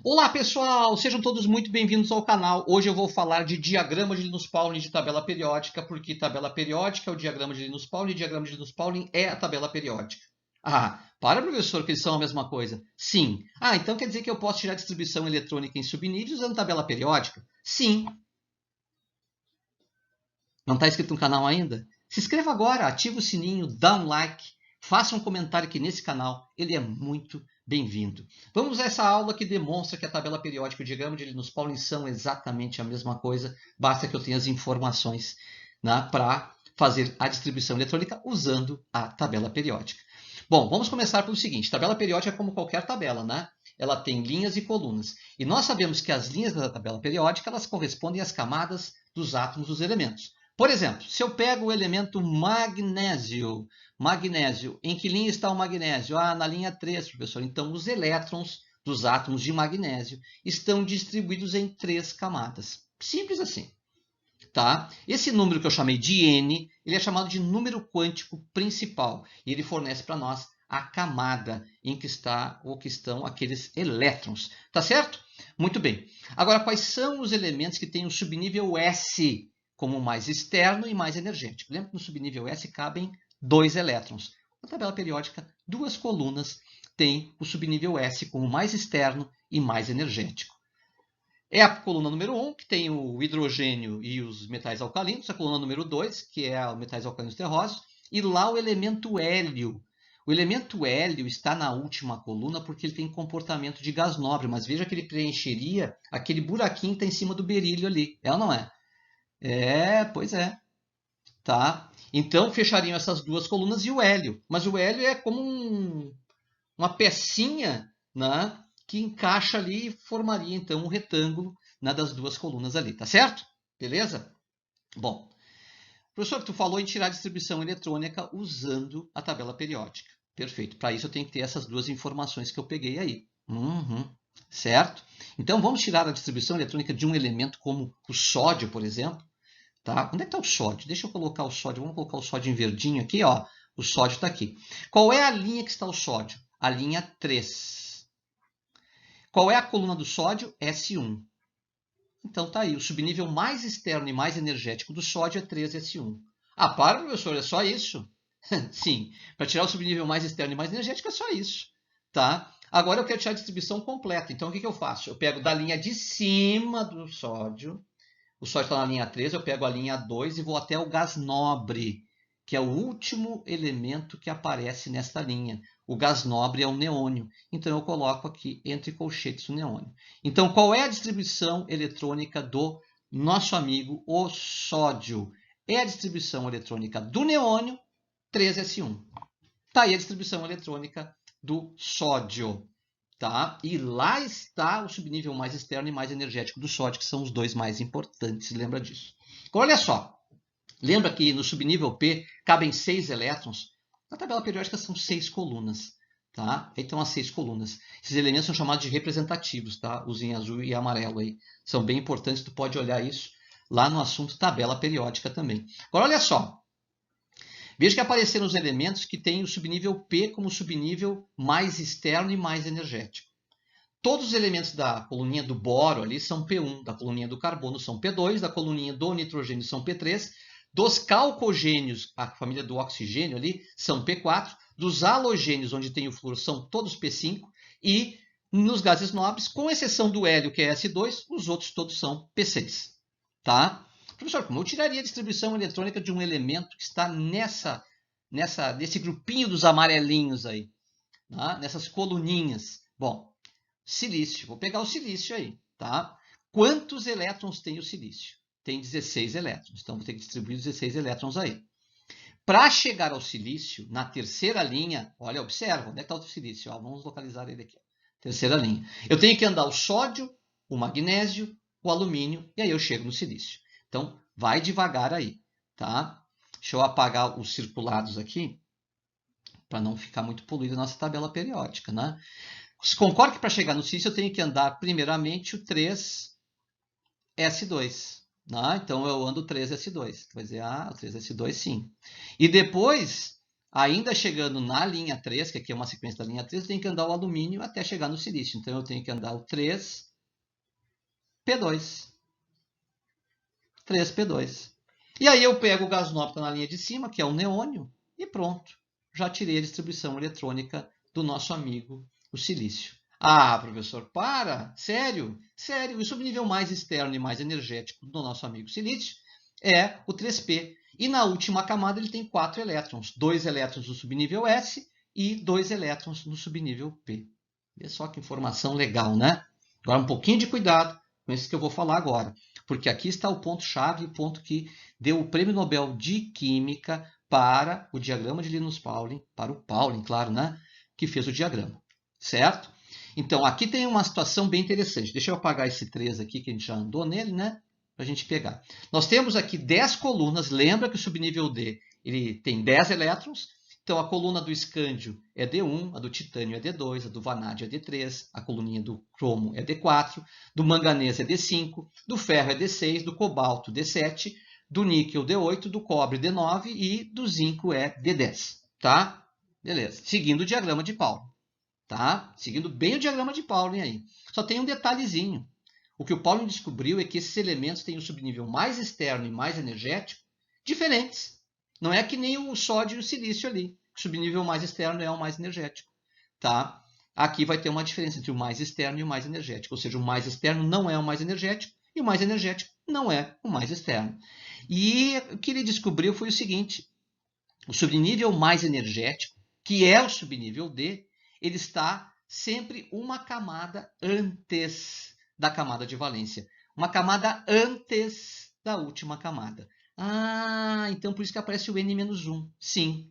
Olá pessoal, sejam todos muito bem-vindos ao canal. Hoje eu vou falar de diagrama de Linus-Pauling de tabela periódica, porque tabela periódica é o diagrama de Linus-Pauling e diagrama de Linus-Pauling é a tabela periódica. Ah, para professor, que eles são a mesma coisa. Sim. Ah, então quer dizer que eu posso tirar a distribuição eletrônica em subníveis usando tabela periódica? Sim. Não está inscrito no canal ainda? Se inscreva agora, ativa o sininho, dá um like, faça um comentário aqui nesse canal, ele é muito bem-vindo. Vamos a essa aula que demonstra que a tabela periódica e o diagrama de Linus-Pauling são exatamente a mesma coisa, basta que eu tenha as informações, né, para fazer a distribuição eletrônica usando a tabela periódica. Bom, vamos começar pelo seguinte, tabela periódica é como qualquer tabela, né? Ela tem linhas e colunas. E nós sabemos que as linhas da tabela periódica elas correspondem às camadas dos átomos dos elementos. Por exemplo, se eu pego o elemento magnésio, em que linha está o magnésio? Ah, na linha 3, professor. Então, os elétrons dos átomos de magnésio estão distribuídos em 3 camadas. Simples assim. Tá? Esse número que eu chamei de N, ele é chamado de número quântico principal. E ele fornece para nós a camada em que está ou que estão aqueles elétrons. Tá certo? Muito bem. Agora, quais são os elementos que têm o subnível S como mais externo e mais energético? Lembra que no subnível S cabem 2 elétrons. Na tabela periódica, 2 colunas têm o subnível S como mais externo e mais energético. É a coluna número 1, que tem o hidrogênio e os metais alcalinos. A coluna número 2, que é os metais alcalinos terrosos. E lá o elemento hélio. O elemento hélio está na última coluna porque ele tem comportamento de gás nobre. Mas veja que ele preencheria aquele buraquinho que está em cima do berílio ali. É ou não é? É, pois é. Tá? Então, fechariam essas 2 colunas e o hélio. Mas o hélio é como uma pecinha, né, que encaixa ali e formaria, então, um retângulo, né, das 2 colunas ali. Tá certo? Beleza? Bom, professor, tu falou em tirar a distribuição eletrônica usando a tabela periódica. Perfeito. Para isso eu tenho que ter essas 2 informações que eu peguei aí. Certo? Então, vamos tirar a distribuição eletrônica de um elemento como o sódio, por exemplo. Tá? Onde é que está o sódio? Deixa eu colocar o sódio. Vamos colocar o sódio em verdinho aqui. Ó. O sódio está aqui. Qual é a linha que está o sódio? A linha 3. Qual é a coluna do sódio? S1. Então está aí. O subnível mais externo e mais energético do sódio é 3S1. Ah, para, professor, é só isso? Sim. Para tirar o subnível mais externo e mais energético é só isso. Tá? Agora eu quero tirar a distribuição completa. Então o que eu faço? Eu pego da linha de cima do sódio. O sódio está na linha 3, eu pego a linha 2 e vou até o gás nobre, que é o último elemento que aparece nesta linha. O gás nobre é o neônio. Então, eu coloco aqui entre colchetes o neônio. Então, qual é a distribuição eletrônica do nosso amigo, o sódio? É a distribuição eletrônica do neônio, 3s1. Está aí a distribuição eletrônica do sódio. Tá? E lá está o subnível mais externo e mais energético do sódio, que são os 2 mais importantes. Lembra disso. Agora, olha só. Lembra que no subnível P cabem 6 elétrons? Na tabela periódica são 6 colunas. Tá? Aí estão as 6 colunas. Esses elementos são chamados de representativos. Tá? Os em azul e amarelo aí. São bem importantes. Tu pode olhar isso lá no assunto tabela periódica também. Agora, olha só. Veja que apareceram os elementos que têm o subnível P como subnível mais externo e mais energético. Todos os elementos da coluninha do boro ali são P1, da coluninha do carbono são P2, da coluninha do nitrogênio são P3, dos calcogênios, a família do oxigênio ali, são P4, dos halogênios, onde tem o flúor, são todos P5, e nos gases nobres, com exceção do hélio, que é S2, os outros todos são P6. Tá? Professor, como eu tiraria a distribuição eletrônica de um elemento que está nesse grupinho dos amarelinhos aí, tá? Nessas coluninhas? Bom, silício. Vou pegar o silício aí, tá? Quantos elétrons tem o silício? Tem 16 elétrons. Então, vou ter que distribuir 16 elétrons aí. Para chegar ao silício, na terceira linha, olha, observa, onde é que está o silício? Ó, vamos localizar ele aqui. Terceira linha. Eu tenho que andar o sódio, o magnésio, o alumínio, e aí eu chego no silício. Então, vai devagar aí, tá? Deixa eu apagar os circulados aqui, para não ficar muito poluída a nossa tabela periódica, né? Concorda que para chegar no silício eu tenho que andar primeiramente o 3s2. Né? Então eu ando 3s2. Vai dizer, o 3s2 sim. E depois Ainda chegando na linha 3, que aqui é uma sequência da linha 3, eu tenho que andar o alumínio até chegar no silício. Então, eu tenho que andar o 3P2. 3P2. E aí eu pego o gás nobre que está na linha de cima, que é o neônio, e pronto. Já tirei a distribuição eletrônica do nosso amigo, o silício. Ah, professor, para! Sério? Sério, o subnível mais externo e mais energético do nosso amigo silício é o 3P. E na última camada ele tem 4 elétrons. 2 elétrons no subnível S e 2 elétrons no subnível P. Olha só que informação legal, né? Agora um pouquinho de cuidado com isso que eu vou falar agora. Porque aqui está o ponto-chave, o ponto que deu o Prêmio Nobel de Química para o diagrama de Linus Pauling, para o Pauling, claro, né? Que fez o diagrama, certo? Então, aqui tem uma situação bem interessante. Deixa eu apagar esse 3 aqui, que a gente já andou nele, né? Para a gente pegar. Nós temos aqui 10 colunas. Lembra que o subnível D ele tem 10 elétrons. Então, a coluna do escândio é D1, a do titânio é D2, a do vanádio é D3, a coluninha do cromo é D4, do manganês é D5, do ferro é D6, do cobalto D7, do níquel D8, do cobre D9 e do zinco é D10, tá? Beleza. Seguindo o diagrama de Pauling, tá? Seguindo bem o diagrama de Pauling aí. Só tem um detalhezinho. O que o Pauling descobriu é que esses elementos têm o subnível mais externo e mais energético diferentes. Não é que nem o sódio e o silício ali. O subnível mais externo é o mais energético, tá? Aqui vai ter uma diferença entre o mais externo e o mais energético. Ou seja, o mais externo não é o mais energético e o mais energético não é o mais externo. E o que ele descobriu foi o seguinte: o subnível mais energético, que é o subnível D, ele está sempre uma camada antes da camada de valência. Uma camada antes da última camada. Ah, então por isso que aparece o N-1. Sim.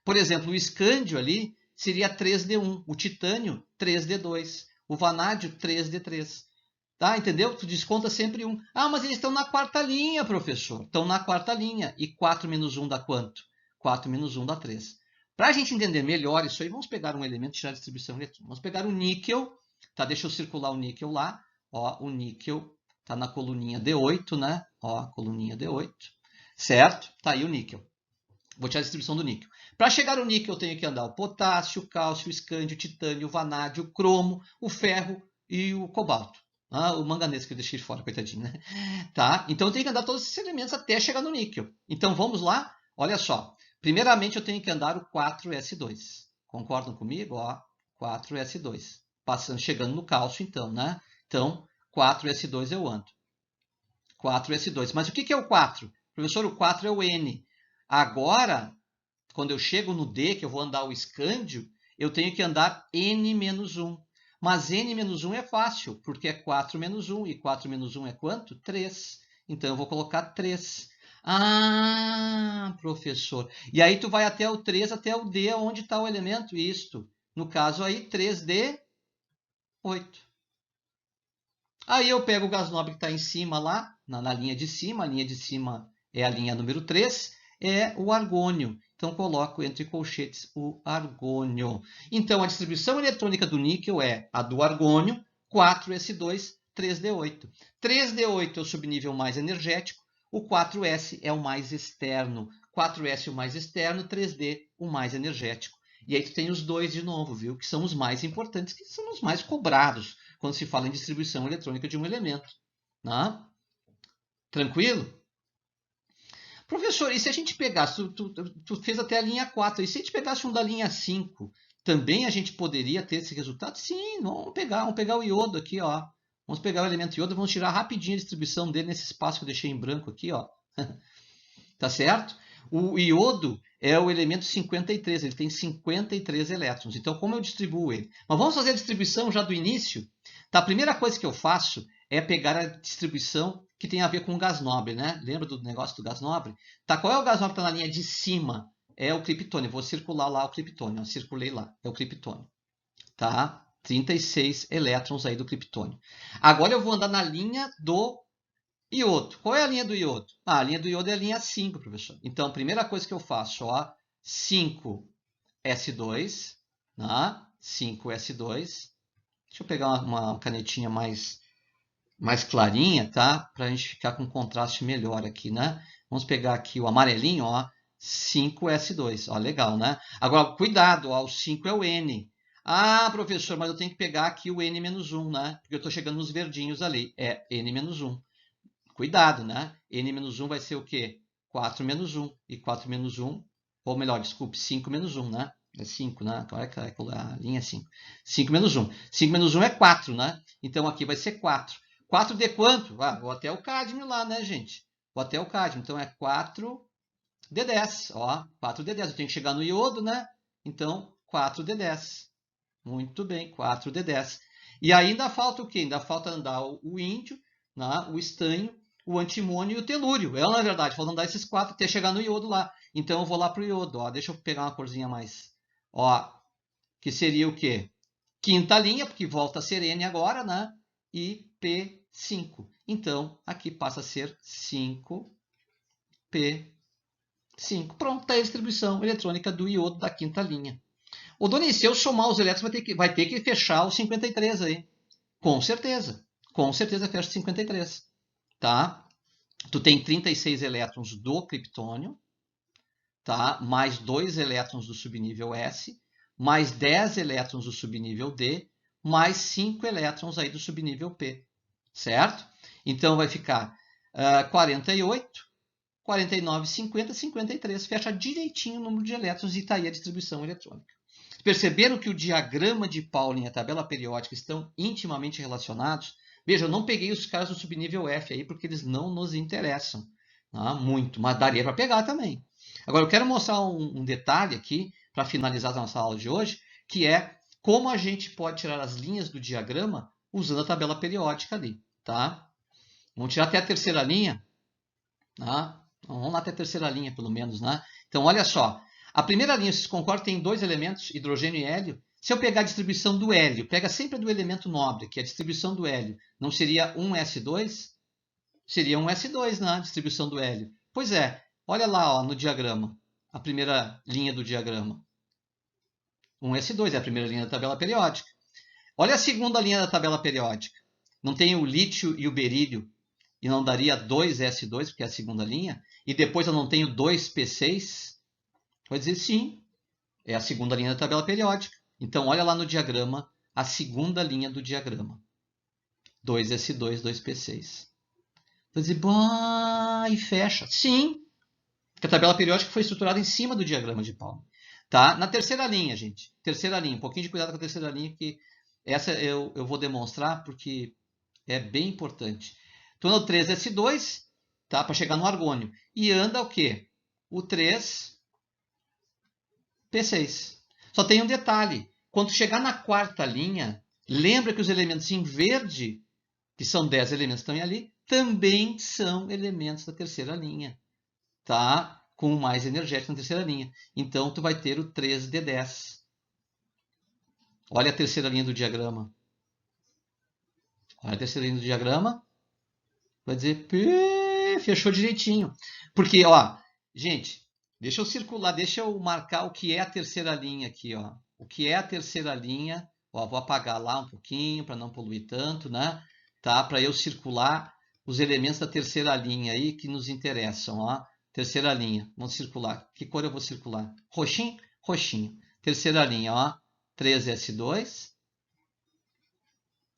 Por exemplo, o escândio ali seria 3D1, o titânio 3D2, o vanádio 3D3. Tá? Entendeu? Tu desconta sempre um. Ah, mas eles estão na quarta linha, professor. Estão na quarta linha. E 4 menos 1 dá quanto? 4 menos 1 dá 3. Para a gente entender melhor isso aí, vamos pegar um elemento e tirar a distribuição eletrônica. Vamos pegar o níquel. Tá? Deixa eu circular o níquel lá. Ó, o níquel está na coluninha D8, né? Ó, coluninha D8. Certo? Tá aí o níquel. Vou tirar a distribuição do níquel. Para chegar no níquel, eu tenho que andar o potássio, o cálcio, o escândio, o titânio, o vanádio, o cromo, o ferro e o cobalto. Ah, o manganês que eu deixei de fora, coitadinho, né? Tá? Então eu tenho que andar todos esses elementos até chegar no níquel. Então vamos lá? Olha só. Primeiramente eu tenho que andar o 4s2. Concordam comigo? Ó, 4s2. Passando, chegando no cálcio, então, né? Então, 4s2 eu ando. 4s2. Mas o que é o 4? Professor, o 4 é o N. Agora, quando eu chego no D, que eu vou andar o escândio, eu tenho que andar N-1. Mas N-1 é fácil, porque é 4 menos 1. E 4 menos 1 é quanto? 3. Então, eu vou colocar 3. Ah, professor. E aí, tu vai até o 3, até o D, onde está o elemento? Isto. No caso aí, 3D8. Aí eu pego o gás nobre que está em cima lá, na linha de cima. A linha de cima é a linha número 3, é o argônio. Então, coloco entre colchetes o argônio. Então, a distribuição eletrônica do níquel é a do argônio, 4s2, 3d8. 3d8 é o subnível mais energético, o 4s é o mais externo. 4s o mais externo, 3d o mais energético. E aí tu tem os dois de novo, viu? Que são os mais importantes, que são os mais cobrados quando se fala em distribuição eletrônica de um elemento. Né? Tranquilo? Professor, e se a gente pegasse, tu fez até a linha 4, e se a gente pegasse um da linha 5, também a gente poderia ter esse resultado? Sim, vamos pegar o iodo aqui, ó. Vamos pegar o elemento iodo, vamos tirar rapidinho a distribuição dele nesse espaço que eu deixei em branco aqui, ó. Tá certo? O iodo é o elemento 53, ele tem 53 elétrons. Então, como eu distribuo ele? Mas vamos fazer a distribuição já do início? Tá, a primeira coisa que eu faço é pegar a distribuição que tem a ver com o gás nobre, né? Lembra do negócio do gás nobre? Tá, qual é o gás nobre que está na linha de cima? É o criptônio. Vou circular lá o criptônio. Eu circulei lá. É o criptônio. Tá? 36 elétrons aí do criptônio. Agora eu vou andar na linha do iodo. Qual é a linha do iodo? Ah, a linha do iodo é a linha 5, professor. Então, a primeira coisa que eu faço, ó, 5s2, né? 5s2. Deixa eu pegar uma canetinha mais clarinha, tá? Para a gente ficar com um contraste melhor aqui, né? Vamos pegar aqui o amarelinho, ó. 5S2. Ó, legal, né? Agora, cuidado, ó, o 5 é o N. Ah, professor, mas eu tenho que pegar aqui o N-1, né? Porque eu estou chegando nos verdinhos ali. É N-1. Cuidado, né? N-1 vai ser o quê? 4 menos 1. E 4 menos 1, ou melhor, desculpe, 5 menos 1, né? É 5, né? Qual é a linha? É 5. 5 menos 1. 5 menos 1 é 4, né? Então aqui vai ser 4. 4 de quanto? Ah, vou até o cádmio lá, né, gente? Vou até o cádmio. Então é 4 de 10. Ó, 4 de 10. Eu tenho que chegar no iodo, né? Então, 4 de 10. Muito bem, 4 de 10. E ainda falta o quê? Ainda falta andar o índio, né? O estanho, o antimônio e o telúrio. Na verdade, faltam andar esses 4 até chegar no iodo lá. Então eu vou lá para o iodo. Ó. Deixa eu pegar uma corzinha mais. Ó, que seria o quê? Quinta linha, porque volta a ser N agora, né? E P5. Então, aqui passa a ser 5P5. Pronto, está a distribuição eletrônica do iodo da quinta linha. Ô, Doni, se eu somar os elétrons, vai ter que fechar os 53 aí. Com certeza. Com certeza fecha 53. Tá? Tu tem 36 elétrons do criptônio, tá? Mais 2 elétrons do subnível S, mais 10 elétrons do subnível D, mais 5 elétrons aí do subnível P. Certo? Então vai ficar 48, 49, 50, 53. Fecha direitinho o número de elétrons e está aí a distribuição eletrônica. Perceberam que o diagrama de Pauling e a tabela periódica estão intimamente relacionados? Veja, eu não peguei os caras do subnível F aí porque eles não nos interessam, tá? Muito, mas daria para pegar também. Agora, eu quero mostrar um detalhe aqui para finalizar a nossa aula de hoje, que é como a gente pode tirar as linhas do diagrama usando a tabela periódica ali. Tá? Vamos tirar até a terceira linha. Tá? Vamos lá até a terceira linha, pelo menos. Né? Então, olha só. A primeira linha, vocês concordam, tem 2 elementos, hidrogênio e hélio. Se eu pegar a distribuição do hélio, pega sempre do elemento nobre, que é a distribuição do hélio. Não seria 1s2? Seria 1s2 na distribuição do hélio. Pois é, olha lá ó, no diagrama, a primeira linha do diagrama. 1s2 é a primeira linha da tabela periódica. Olha a segunda linha da tabela periódica. Não tem o lítio e o berílio, e não daria 2s2, porque é a segunda linha. E depois eu não tenho 2p6. Vai dizer sim, é a segunda linha da tabela periódica. Então, olha lá no diagrama, a segunda linha do diagrama. 2s2, 2p6. Vai dizer, bah, e fecha. Sim, porque a tabela periódica foi estruturada em cima do diagrama de Pauling. Tá? Na terceira linha, gente. Terceira linha, um pouquinho de cuidado com a terceira linha, porque essa eu vou demonstrar porque é bem importante. Então, no 3s2, tá? Para chegar no argônio. E anda o quê? O 3... P6. Só tem um detalhe. Quando chegar na quarta linha, lembra que os elementos em verde, que são 10 elementos que estão ali, também são elementos da terceira linha. Tá? Com mais energético na terceira linha. Então, tu vai ter o 3d10. Olha a terceira linha do diagrama. Olha a terceira linha do diagrama. Vai dizer, fechou direitinho. Porque, ó, gente, deixa eu circular, deixa eu marcar o que é a terceira linha aqui, ó. O que é a terceira linha? Ó, vou apagar lá um pouquinho para não poluir tanto, né? Tá? Para eu circular os elementos da terceira linha aí que nos interessam, ó. Terceira linha, vamos circular. Que cor eu vou circular? Roxinho? Roxinho. Terceira linha, ó. 3s2.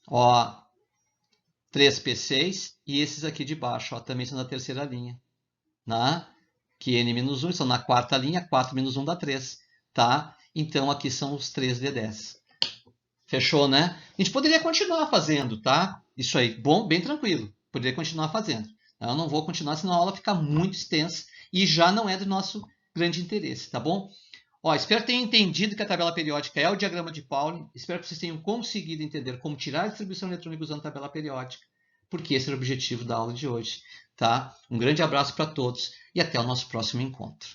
Ó, 3p6 e esses aqui de baixo, ó, também são da terceira linha. Né? Que n-1 são na quarta linha, 4 menos 1 dá 3. Tá? Então, aqui são os 3d10. Fechou, né? A gente poderia continuar fazendo, tá? Isso aí, bom, bem tranquilo. Poderia continuar fazendo. Eu não vou continuar, senão a aula fica muito extensa e já não é do nosso grande interesse, tá bom? Ó, espero que tenham entendido que a tabela periódica é o diagrama de Pauling. Espero que vocês tenham conseguido entender como tirar a distribuição eletrônica usando a tabela periódica, porque esse era o objetivo da aula de hoje, tá? Um grande abraço para todos e até o nosso próximo encontro.